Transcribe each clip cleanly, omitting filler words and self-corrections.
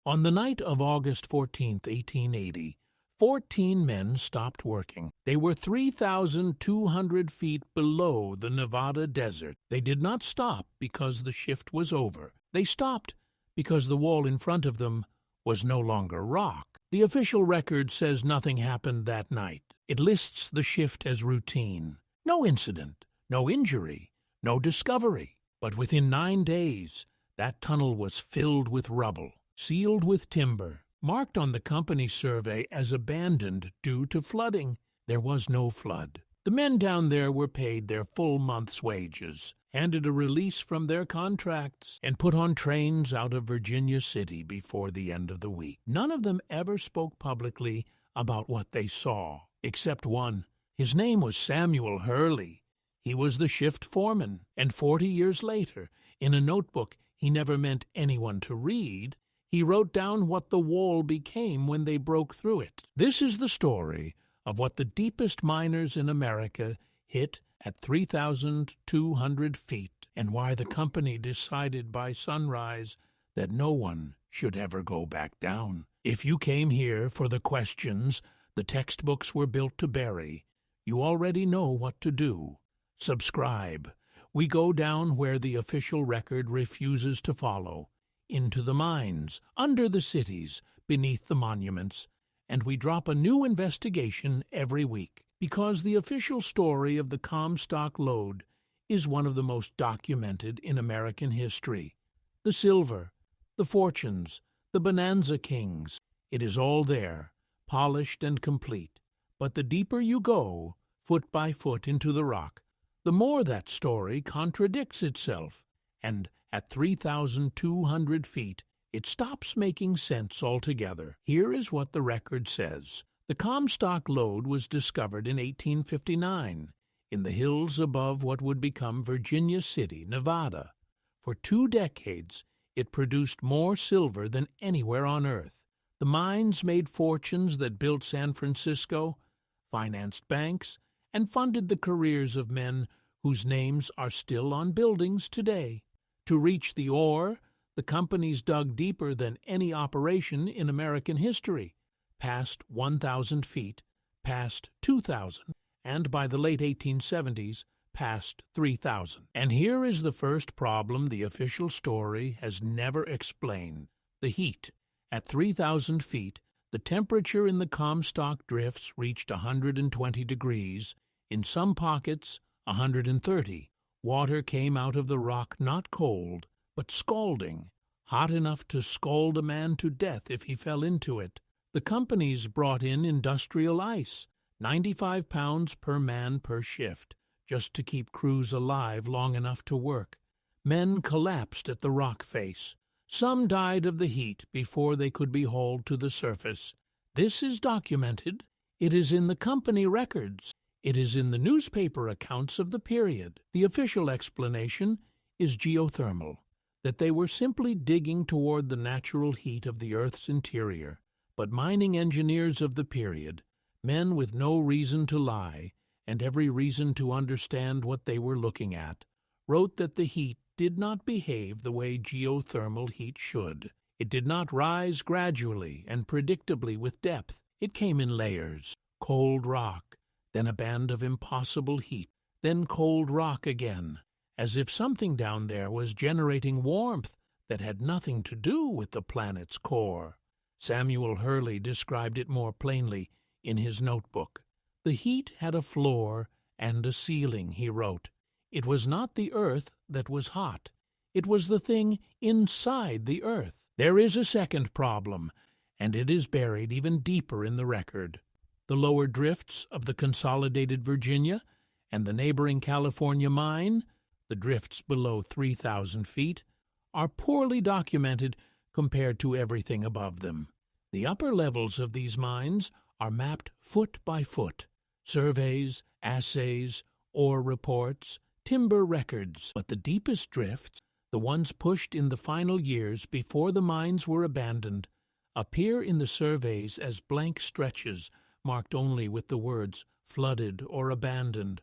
On the night of August 14th, 1880, 14 men stopped working. They were 3,200 feet below the Nevada desert. They did not stop because the shift was over. They stopped because the wall in front of them was no longer rock. The official record says nothing happened that night. It lists the shift as routine. No incident, no injury, no discovery. But within 9 days, that tunnel was filled with rubble, sealed with timber, marked on the company survey as abandoned due to flooding. There was no flood. The men down there were paid their full month's wages, handed a release from their contracts, and put on trains out of Virginia City before the end of the week. None of them ever spoke publicly about what they saw, except one. His name was Samuel Hurley. He was the shift foreman, and 40 years later, in a notebook he never meant anyone to read, he wrote down what the wall became when they broke through it. This is the story of what the deepest miners in America hit at 3,200 feet, and why the company decided by sunrise that no one should ever go back down. If you came here for the questions the textbooks were built to bury, you already know what to do. Subscribe. We go down where the official record refuses to follow, into the mines, under the cities, beneath the monuments, and we drop a new investigation every week, because the official story of the Comstock lode is one of the most documented in American history. The silver, the fortunes, the bonanza kings, it is all there, polished and complete. But the deeper you go, foot by foot into the rock, the more that story contradicts itself, and at 3,200 feet, it stops making sense altogether. Here is what the record says. The Comstock lode was discovered in 1859 in the hills above what would become Virginia City, Nevada. For 2 decades, it produced more silver than anywhere on Earth. The mines made fortunes that built San Francisco, financed banks, and funded the careers of men whose names are still on buildings today. To reach the ore, the companies dug deeper than any operation in American history, past 1,000 feet, past 2,000, and by the late 1870s, past 3,000. And here is the first problem the official story has never explained: the heat. At 3,000 feet, the temperature in the Comstock drifts reached 120 degrees, in some pockets 130. Water came out of the rock not cold, but scalding, hot enough to scald a man to death if he fell into it. The companies brought in industrial ice, 95 pounds per man per shift, just to keep crews alive long enough to work. Men collapsed at the rock face. Some died of the heat before they could be hauled to the surface. This is documented. It is in the company records. It is in the newspaper accounts of the period. The official explanation is geothermal, that they were simply digging toward the natural heat of the Earth's interior. But mining engineers of the period, men with no reason to lie and every reason to understand what they were looking at, wrote that the heat did not behave the way geothermal heat should. It did not rise gradually and predictably with depth. It came in layers: cold rock, then a band of impossible heat, then cold rock again, as if something down there was generating warmth that had nothing to do with the planet's core. Samuel Hurley described it more plainly in his notebook. The heat had a floor and a ceiling, he wrote. It was not the Earth that was hot. It was the thing inside the Earth. There is a second problem, and it is buried even deeper in the record. The lower drifts of the Consolidated Virginia and the neighboring California mine, the drifts below 3,000 feet, are poorly documented compared to everything above them. The upper levels of these mines are mapped foot by foot: surveys, assays, ore reports, timber records. But the deepest drifts, the ones pushed in the final years before the mines were abandoned, appear in the surveys as blank stretches marked only with the words flooded or abandoned,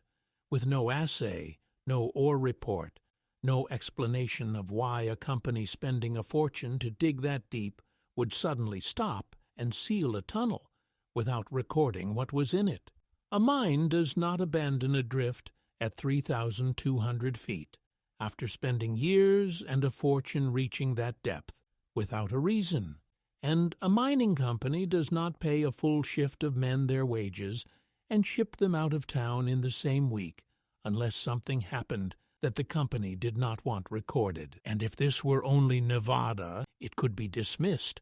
with no assay, no ore report, no explanation of why a company spending a fortune to dig that deep would suddenly stop and seal a tunnel without recording what was in it. A mine does not abandon a drift at 3,200 feet after spending years and a fortune reaching that depth without a reason. And a mining company does not pay a full shift of men their wages and ship them out of town in the same week unless something happened that the company did not want recorded. And if this were only Nevada, it could be dismissed.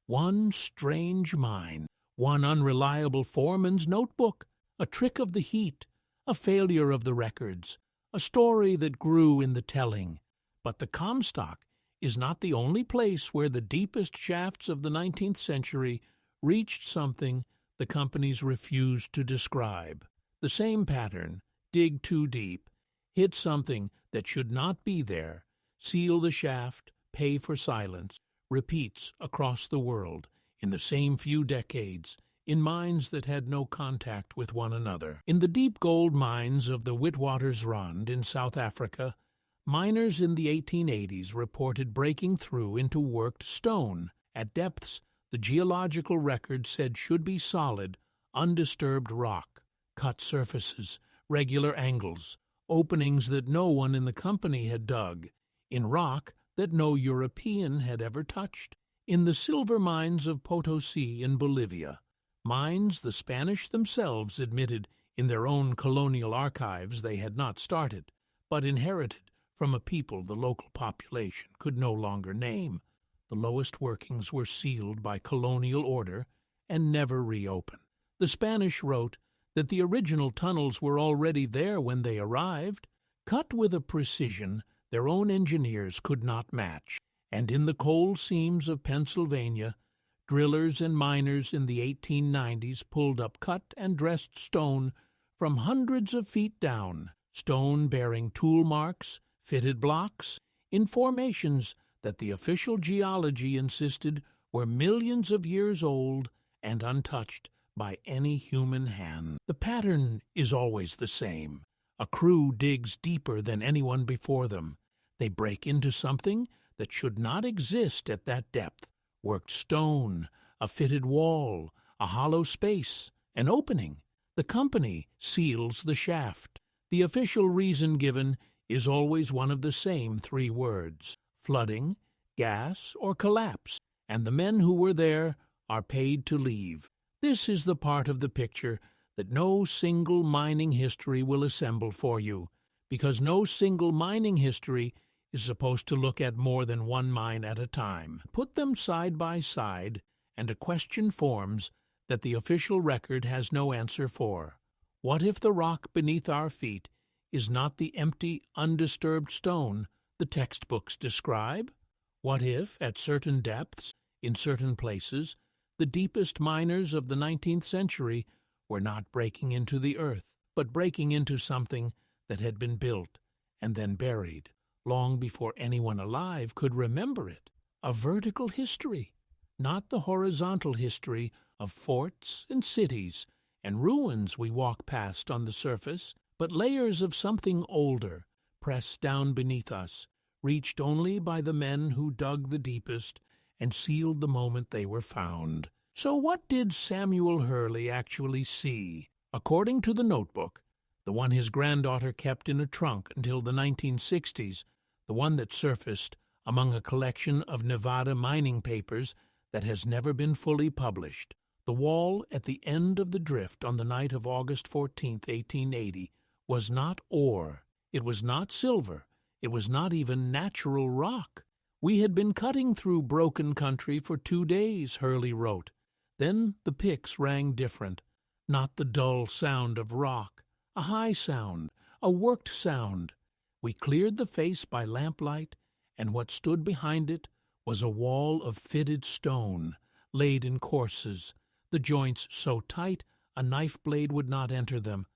One strange mine, one unreliable foreman's notebook, a trick of the heat, a failure of the records, a story that grew in the telling. But the Comstock is not the only place where the deepest shafts of the 19th century reached something the companies refused to describe. The same pattern, dig too deep, hit something that should not be there, seal the shaft, pay for silence, repeats across the world in the same few decades, in mines that had no contact with one another. In the deep gold mines of the Witwatersrand in South Africa, miners in the 1880s reported breaking through into worked stone at depths the geological record said should be solid, undisturbed rock, cut surfaces, regular angles, openings that no one in the company had dug, in rock that no European had ever touched. In the silver mines of Potosi in Bolivia, mines the Spanish themselves admitted in their own colonial archives they had not started, but inherited from a people the local population could no longer name. The lowest workings were sealed by colonial order and never reopened. The Spanish wrote that the original tunnels were already there when they arrived, cut with a precision their own engineers could not match, and in the coal seams of Pennsylvania, drillers and miners in the 1890s pulled up cut and dressed stone from hundreds of feet down, stone bearing tool marks, fitted blocks, in formations that the official geology insisted were millions of years old and untouched by any human hand. The pattern is always the same. A crew digs deeper than anyone before them. They break into something that should not exist at that depth. Worked stone, a fitted wall, a hollow space, an opening. The company seals the shaft. The official reason given is always one of the same three words: flooding, gas, or collapse, and the men who were there are paid to leave. This is the part of the picture that no single mining history will assemble for you, because no single mining history is supposed to look at more than one mine at a time. Put them side by side, and a question forms that the official record has no answer for. What if the rock beneath our feet is not the empty, undisturbed stone the textbooks describe? What if, at certain depths, in certain places, the deepest miners of the 19th century were not breaking into the earth, but breaking into something that had been built and then buried long before anyone alive could remember it? A vertical history, not the horizontal history of forts and cities and ruins we walk past on the surface, but layers of something older, pressed down beneath us, reached only by the men who dug the deepest and sealed the moment they were found. So what did Samuel Hurley actually see? According to the notebook, the one his granddaughter kept in a trunk until the 1960s, the one that surfaced among a collection of Nevada mining papers that has never been fully published, the wall at the end of the drift on the night of August 14, 1880, was not ore, it was not silver, it was not even natural rock. We had been cutting through broken country for 2 days, Hurley wrote. Then the picks rang different, not the dull sound of rock, a high sound, a worked sound. We cleared the face by lamplight, and what stood behind it was a wall of fitted stone, laid in courses, the joints so tight a knife blade would not enter them.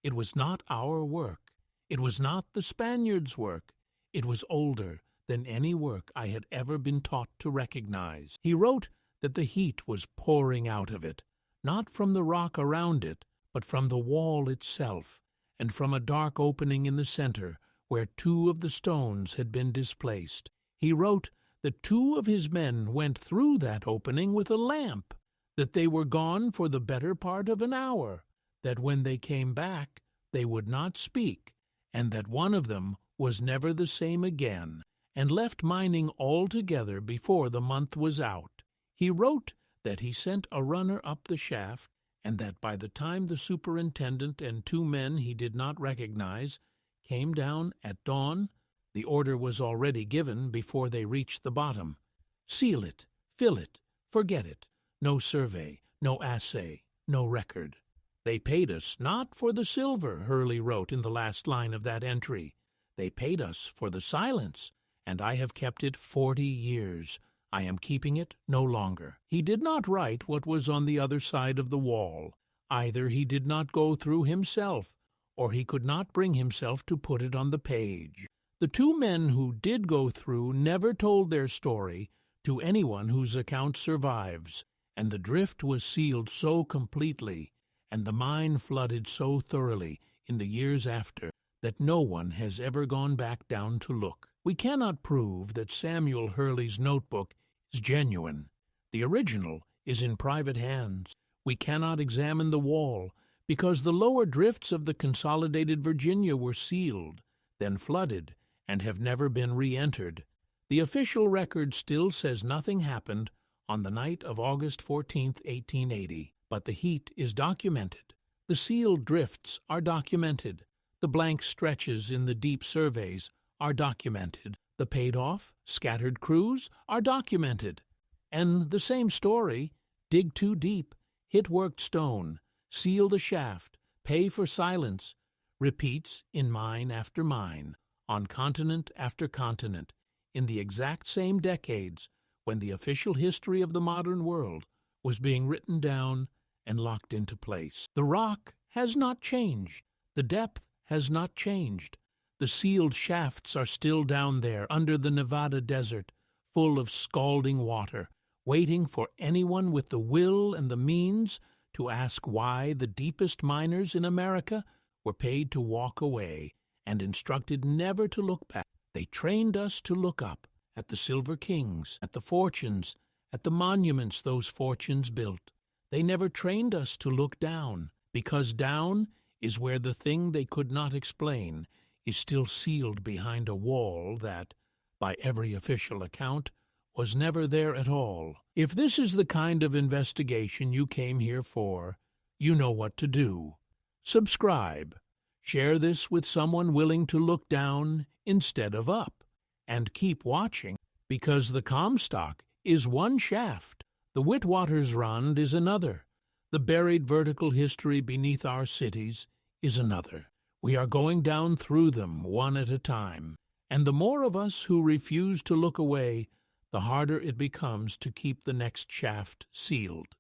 It was not our work. It was not the Spaniards' work. It was older than any work I had ever been taught to recognize. He wrote that the heat was pouring out of it, not from the rock around it, but from the wall itself, and from a dark opening in the center where 2 of the stones had been displaced. He wrote that 2 of his men went through that opening with a lamp, that they were gone for the better part of an hour, that when they came back they would not speak, and that one of them was never the same again, and left mining altogether before the month was out. He wrote that he sent a runner up the shaft, and that by the time the superintendent and 2 men he did not recognize came down at dawn, the order was already given before they reached the bottom. Seal it, fill it, forget it. No survey, no assay, no record. They paid us not for the silver, Hurley wrote in the last line of that entry. They paid us for the silence, and I have kept it 40 years. I am keeping it no longer. He did not write what was on the other side of the wall. Either he did not go through himself, or he could not bring himself to put it on the page. The 2 men who did go through never told their story to anyone whose account survives, and the drift was sealed so completely, and the mine flooded so thoroughly in the years after, that no one has ever gone back down to look. We cannot prove that Samuel Hurley's notebook is genuine. The original is in private hands. We cannot examine the wall, because the lower drifts of the Consolidated Virginia were sealed, then flooded, and have never been re-entered. The official record still says nothing happened on the night of August 14, 1880, but the heat is documented. The sealed drifts are documented. The blank stretches in the deep surveys are documented. The paid-off, scattered crews are documented. And the same story, dig too deep, hit worked stone, seal the shaft, pay for silence, repeats in mine after mine, on continent after continent, in the exact same decades when the official history of the modern world was being written down and locked into place. The rock has not changed. The depth has not changed. The sealed shafts are still down there under the Nevada desert, full of scalding water, waiting for anyone with the will and the means to ask why the deepest miners in America were paid to walk away and instructed never to look back. They trained us to look up at the Silver Kings, at the fortunes, at the monuments those fortunes built. They never trained us to look down, because down is where the thing they could not explain is still sealed behind a wall that, by every official account, was never there at all. If this is the kind of investigation you came here for, you know what to do. Subscribe. Share this with someone willing to look down instead of up. And keep watching, because the Comstock is one shaft. The Witwatersrand is another. The buried vertical history beneath our cities is another. We are going down through them one at a time. And the more of us who refuse to look away, the harder it becomes to keep the next shaft sealed.